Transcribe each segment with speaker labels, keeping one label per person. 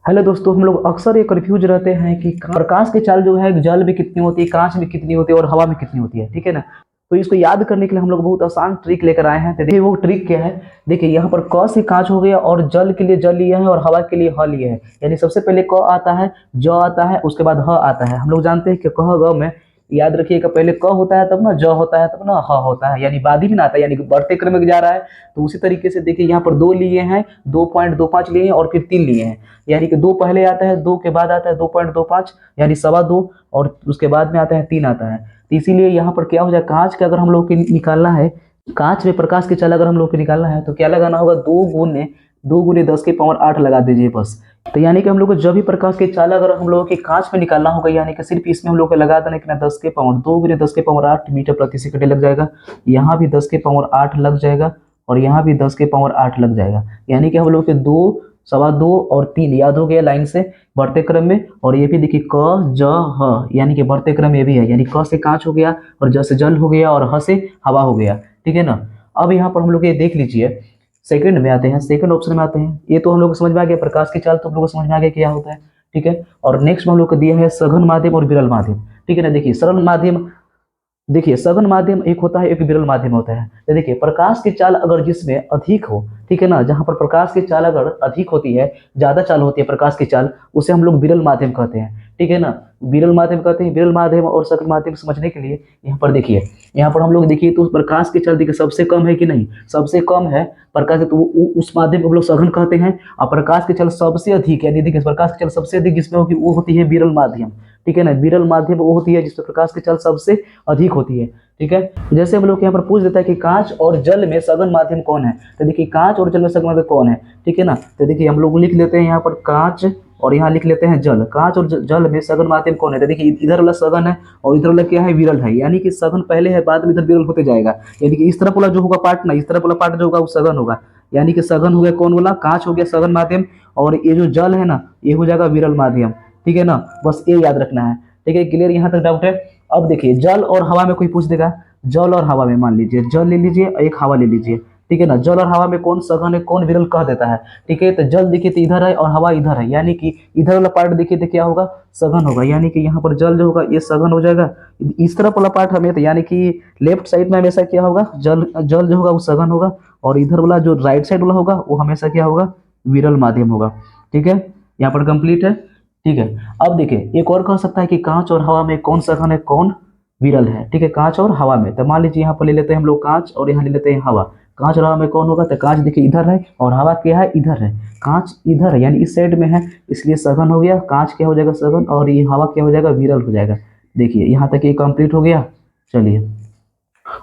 Speaker 1: Hello दोस्तों, हम लोग अक्सर ये कंफ्यूज रहते हैं कि प्रकाश की चाल जो है जल में कितनी होती है, कांच में कितनी होती है और हवा में कितनी होती है। ठीक है ना। तो इसको याद करने के लिए हम लोग बहुत आसान ट्रिक लेकर आए हैं। तो देखिए वो ट्रिक क्या है। देखिए यहाँ पर क से कांच हो गया और जल के लिए जल लिया है और हवा के लिए ह लिया है। यानी सबसे पहले क आता है, ज आता है, उसके बाद ह आता है। हम लोग जानते हैं कि कह ग में याद रखिएगा, पहले क होता है तब ना ज होता है तब ना ह होता है, यानी बाद ही में ना आता है, यानी कि बढ़ते क्रम में जा रहा है। तो उसी तरीके से देखिए यहाँ पर दो लिए हैं, 2.25 लिए हैं और फिर 3 लिए हैं। यानी कि दो पहले आता है, दो के बाद आता है 2.25, यानी सवा दो, और उसके बाद में आता है 3 आता है। तो इसीलिए यहाँ पर क्या हो जाए, कांच का अगर हम लोग को निकालना है, कांच में प्रकाश की चाल अगर हम लोग को निकालना है तो क्या लगाना होगा, 2 गुने 10 की पावर 8 लगा दीजिए बस। तो यानी कि हम लोग को जब भी प्रकाश की चाल अगर हम लोगों के कांच में निकालना होगा, यानी कि सिर्फ इसमें हम लोग को लगा देना कि ना 2 गुने 10 की पावर 8 मीटर प्रति सेकंड लग जाएगा। यहाँ भी 10 की पावर 8 लग जाएगा और यहाँ भी 10 की पावर 8 लग जाएगा। यानी कि हम लोग के दो, सवा दो और 3 याद हो गया लाइन से बढ़ते क्रम में। और ये भी देखिए क ज ह, यानी कि बढ़ते क्रम ये भी है, यानी क से कांच हो गया और ज से जल हो गया और ह से हवा हो गया। ठीक है ना। अब यहाँ पर हम लोग ये देख लीजिए, सेकंड में आते हैं, सेकंड ऑप्शन में आते हैं। ये तो हम लोग को समझ में आ गया, प्रकाश की चाल तो हम लोग को समझ में आ गया क्या होता है। ठीक है। और नेक्स्ट में हम लोग को दिया है सघन माध्यम और विरल माध्यम। ठीक है ना। देखिए सरल माध्यम, देखिए सघन माध्यम एक होता है, एक विरल माध्यम होता है। तो देखिए प्रकाश की चाल अगर जिसमें अधिक हो, ठीक है ना, जहां पर प्रकाश की चाल अगर अधिक होती है, ज्यादा चाल होती है प्रकाश की चाल, उसे हम लोग विरल माध्यम कहते हैं। ठीक है ना। विरल माध्यम कहते हैं। विरल माध्यम और सघन माध्यम समझने के लिए यहाँ पर देखिए, यहाँ पर हम लोग देखिए तो प्रकाश की चाल देखिए सबसे कम है कि नहीं, सबसे कम है प्रकाश, तो उस माध्यम को हम लोग सघन कहते हैं। और प्रकाश की चाल सबसे अधिक, यानी देखिए प्रकाश की चाल सबसे अधिक जिसमें होगी वो होती है विरल माध्यम। ठीक है ना। विरल माध्यम वो होती है जिसमें प्रकाश की चाल सबसे अधिक होती है। ठीक है। जैसे हम लोग यहाँ पर पूछ देता है कि कांच और जल में सघन माध्यम कौन है, तो देखिए कांच और जल में सघन माध्यम कौन है। ठीक है ना। तो देखिए हम लोग लिख लेते हैं यहाँ पर कांच और यहाँ लिख लेते हैं जल। कांच और जल में सघन माध्यम कौन है, तो देखिए इधर वाला सघन है और इधर वाला क्या है, विरल है। यानी कि सघन पहले है, बाद में इधर विरल होते जाएगा। यानी कि इस तरफ वाला जो होगा पार्ट ना, इस तरफ वाला पार्ट जो होगा वो सघन होगा। यानी कि सघन हो गया कौन वाला, कांच हो गया सघन माध्यम, और ये जो जल है ना ये हो जाएगा विरल माध्यम। ठीक है ना। बस ये याद रखना है। ठीक है, क्लियर यहाँ तक डाउट है। अब देखिए जल और हवा में कोई पूछ देगा, जल और हवा में मान लीजिए जल ले लीजिए, एक हवा ले लीजिए। ठीक है ना। जल और हवा में कौन सघन है कौन विरल कह देता है। ठीक है। तो जल देखिए तो इधर है और हवा इधर है, यानी कि इधर वाला पार्ट देखिए तो क्या होगा, सघन होगा। यानी कि यहाँ पर जल जो होगा ये सघन हो जाएगा। इस तरफ वाला पार्ट हमें तो यानी कि लेफ्ट साइड में हमेशा क्या होगा, जल जल जो होगा वो सघन होगा, और इधर वाला जो राइट साइड वाला होगा वो हमेशा क्या होगा, विरल माध्यम होगा। ठीक है। यहाँ पर कंप्लीट है। ठीक है। अब देखिए एक और कह सकता है कि कांच और हवा में कौन सघन है कौन विरल है। ठीक है। कांच और हवा में, तो मान लीजिए यहाँ पर ले लेते हैं हम लोग कांच और यहाँ ले लेते हैं हवा। कांच और हवा में कौन होगा, तो कांच देखिए इधर है और हवा क्या है, इधर है। कांच इधर है यानी इस साइड में है, इसलिए सघन हो गया। कांच क्या हो जाएगा, सघन, और ये हवा क्या हो जाएगा, विरल हो जाएगा। देखिए यहाँ तक ये कंप्लीट हो गया। चलिए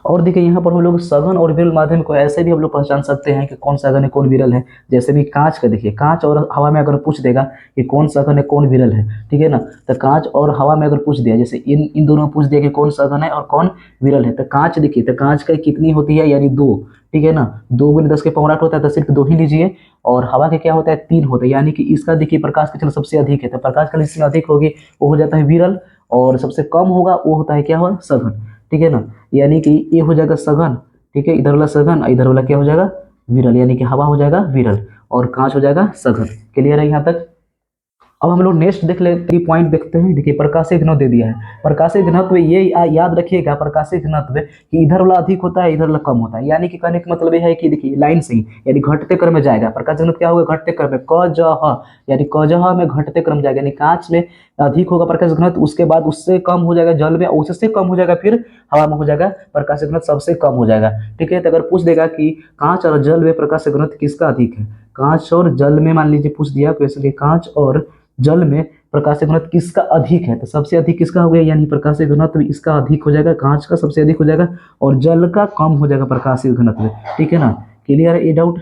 Speaker 1: और देखिए यहाँ पर हम लोग सघन और विरल माध्यम को ऐसे भी हम लोग पहचान सकते हैं कि कौन सघन है कौन विरल है। जैसे भी कांच का देखिए, कांच और हवा में अगर पूछ देगा कि कौन सघन है कौन विरल है, ठीक है ना, तो कांच और हवा में अगर पूछ दिया, जैसे इन इन दोनों में पूछ दिया कि कौन सघन है और कौन विरल है, तो कांच देखिए तो कांच का कितनी होती है, यानी 2। ठीक है ना। 2 गुने 10 की पावर 8 होता है, तो सिर्फ 2 ही लीजिए। और हवा के क्या होता है, 3 होता है। यानी कि इसका देखिए प्रकाश की चाल सबसे अधिक है, तो प्रकाश की चाल जिसमें अधिक होगी वो हो जाता है विरल, और सबसे कम होगा वो होता है क्या होगा, सघन। ठीक है ना। यानी कि ये हो जाएगा सघन। ठीक है। इधर वाला सघन, इधर वाला क्या हो जाएगा, विरल, यानी कि हवा हो जाएगा विरल और कांच हो जाएगा सघन। क्लियर है यहाँ तक। अब हम लोग नेक्स्ट देख लेते पॉइंट देखते हैं। देखिए प्रकाशीय घनत्व दे दिया है। प्रकाशीय घनत्व ये याद रखिएगा, प्रकाशीय घनत्व कि इधर वाला अधिक होता है इधर वाला कम होता है। यानी कि कहने का मतलब ये है कि देखिए लाइन से ही, यानी घटते क्रम में जाएगा। प्रकाश घनत्व क्या होगा, घटते क्रम में, क ज ह, यानी क ज ह में घटते क्रम जाएगा। यानी कांच में अधिक होगा प्रकाश घनत्व, उसके बाद उससे कम हो जाएगा जल में, उससे कम हो जाएगा फिर हवा में हो जाएगा, प्रकाश घनत्व सबसे कम हो जाएगा। ठीक है। तो अगर पूछ देगा कि कांच और जल में प्रकाश घनत्व किसका अधिक है, कांच और जल में मान लीजिए पूछ दिया, तो इसलिए कांच और जल में प्रकाशीय घनत्व किसका अधिक है, तो सबसे अधिक किसका हो गया, यानी प्रकाशीय घनत्व इसका अधिक हो जाएगा, कांच का सबसे अधिक हो जाएगा और जल का कम हो जाएगा प्रकाशीय घनत्व। ठीक है ना। क्लियर है ये डाउट।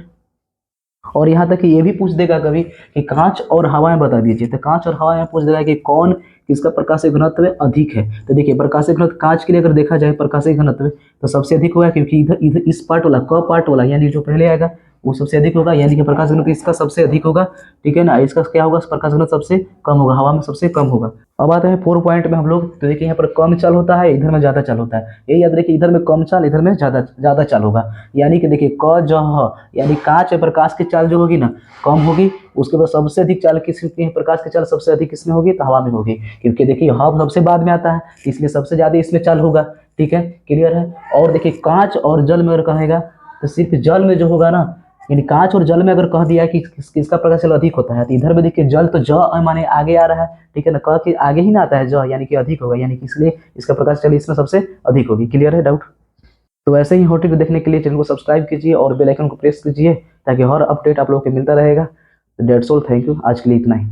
Speaker 1: और यहाँ तक कि ये भी पूछ देगा कभी कि कांच और हवा में बता दीजिए, तो कांच और हवा में पूछ देगा कि कौन किसका प्रकाशीय घनत्व अधिक है। तो देखिए प्रकाशीय घनत्व कांच के लिए अगर देखा जाए प्रकाशीय घनत्व तो सबसे अधिक होगा, क्योंकि इधर इधर इस पार्ट वाला क पार्ट वाला यानी जो पहले आएगा वो सबसे अधिक होगा, यानी कि प्रकाश घनत्व इसका सबसे अधिक होगा। ठीक है ना। इसका क्या होगा, प्रकाश घनत्व सबसे कम होगा, हवा में सबसे कम होगा। अब आते हैं 4 पॉइंट में हम लोग। तो देखिए यहाँ पर कम चाल होता है, इधर में ज्यादा चाल होता है। ये याद रखिए, इधर में कम चाल इधर में ज्यादा ज्यादा चाल होगा। यानी कि देखिए क ज ह, यानी कांच में प्रकाश की चाल जो होगी ना कम होगी, उसके बाद सबसे अधिक चाल किसमें, प्रकाश की चाल सबसे अधिक किसमें होगी, तो हवा में होगी, क्योंकि देखिए हवा सबसे बाद में आता है, इसलिए सबसे ज्यादा इसमें चाल होगा। ठीक है, क्लियर है। और देखिए कांच और जल में अगर कहेगा तो सिर्फ जल में जो होगा ना, यानी कांच और जल में अगर कह दिया कि किसका प्रकाश चाल अधिक होता है, तो इधर में देखिए जल तो ज माने आगे आ रहा है, ठीक है ना, कह के आगे ही ना आता है ज, यानी कि अधिक होगा, यानी कि इसलिए इसका प्रकाश चाल इसमें सबसे अधिक होगी। क्लियर है डाउट। तो ऐसे ही हॉट ट्रिक देखने के लिए चैनल को सब्सक्राइब कीजिए और बेल आइकन को प्रेस कीजिए, ताकि हर अपडेट आप लोगों को मिलता रहेगा। तो डेट्स ऑल, थैंक यू, आज के लिए इतना ही।